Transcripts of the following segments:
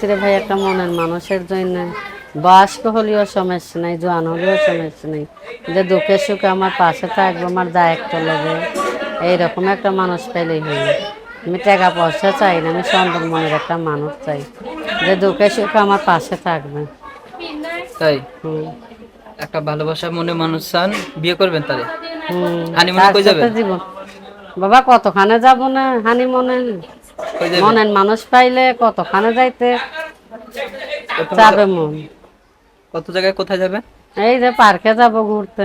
রে ভাই, একটা মনের মানুষের জন্য বয়স্ক হলেও সমস্যা নাই, জোয়ান হলেও সমস্যা নেই, যে দুঃখে সুখে আমার পাশে থাকবো, আমার দায়িত্ব নেবে, এইরকম একটা মানুষ পেলেই হলো। আমি টাকা পয়সা চাই না, আমি সুন্দর মনের একটা মানুষ চাই, যে দুঃখে সুখে আমার পাশে থাকবে। তাই হুম একটা ভালোবাসা মনে মানুষ চান, বিয়ে করবেন তারে? হুম হানিমুনে তার কই সাথে যাবেন? জীবন। বাবা, কতখানে যাব না হানি মনে, কই যাবেন? মনের মানুষ পাইলে কতখানে যাইতে প্রথমে চাবে মন। কত জায়গায় কোথায় যাবেন? এই যে পার্কে যাব ঘুরতে,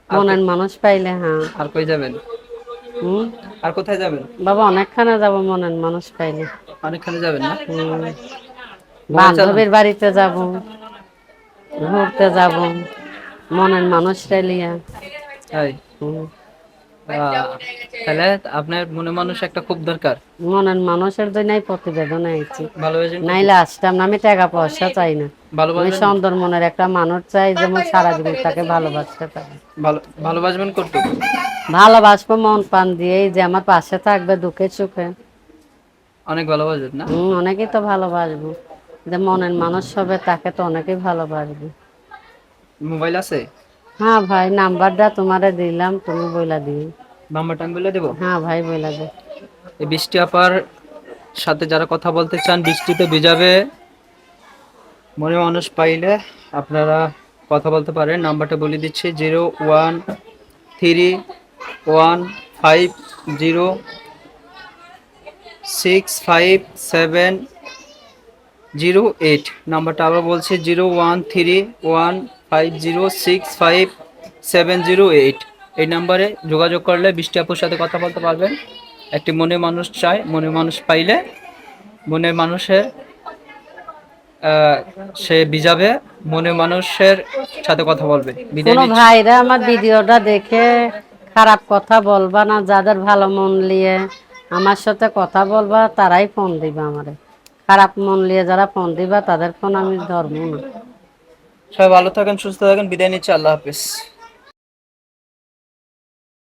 আর মনের মানুষ পাইলে। হ্যাঁ। আর কই যাবেন? হুম আর কোথায় যাবেন? বাবা, অনেকখানে যাব মনের মানুষ পাইলে। অনেকখানে যাবেন না? হুম মোবাইল চালান? বান্ধবীর বাড়িতে যাব, ঘুরতে যাব, মনের মানুষ পাইলিয়া। তাই হুম তাহলে আপনার মনে মানুষ একটা খুব দরকার। মনের মানুষের জন্যই প্রতিবেদন আইছি, ভালোবাসেন কত? নাইলে আসতাম না। আমি টাকা পয়সা চাই না, আমি ভালোবাসবেন সুন্দর মনের একটা মানুষ চাই, যেমন সারা জীবন তাকে ভালোবাসতে পারি। ভালোবাসবেন কতটুকু? ভালোবাসবো মন প্রাণ দিয়েই, যে আমার পাশে থাকবে দুঃখে সুখে। অনেক ভালোবাসবেন না? অনেকেই তো ভালোবাসবো, যে মনের মানুষ হবে তাকে তো অনেকেই ভালোবাসবে। মোবাইল আছে? হ্যাঁ ভাই, নাম্বারটা তোমারে দিলাম, তুমি বইলা দিও। নাম্বারটা আমি বলে দেবো। হ্যাঁ ভাই, বইলা দে। এই বৃষ্টি আপার সাথে যারা কথা বলতে চান, বৃষ্টিতে ভিজাবে মনে মানুষ পাইলে আপনারা কথা বলতে পারেন। নাম্বারটা বলে দিচ্ছি: 0131506570 নাম্বারটা আবার বলছি, 0131506570 এই নাম্বারে যোগাযোগ করলে বৃষ্টি আপুর সাথে কথা বলতে পারবেন। একটি মনে মানুষ চাই, মনে মানুষ পাইলে মনে মানুষের সে ভিজাবে, মনে মানুষের সাথে কথা বলবে। বিদায় কোনো নিচ্ছি। ভাইরা আমার ভিডিওটা দেখে খারাপ কথা বলবা না, যাদের ভালো মন নিয়ে আমার সাথে কথা বলবা তারাই ফোন দিবা আমারে। খারাপ মন নিয়ে যারা ফোন দিবা তাদের ফোন আমি ধরবো না। সবাই ভালো থাকেন, সুস্থ থাকেন, বিদায় নিচ্ছি। আল্লাহ হাফেজ।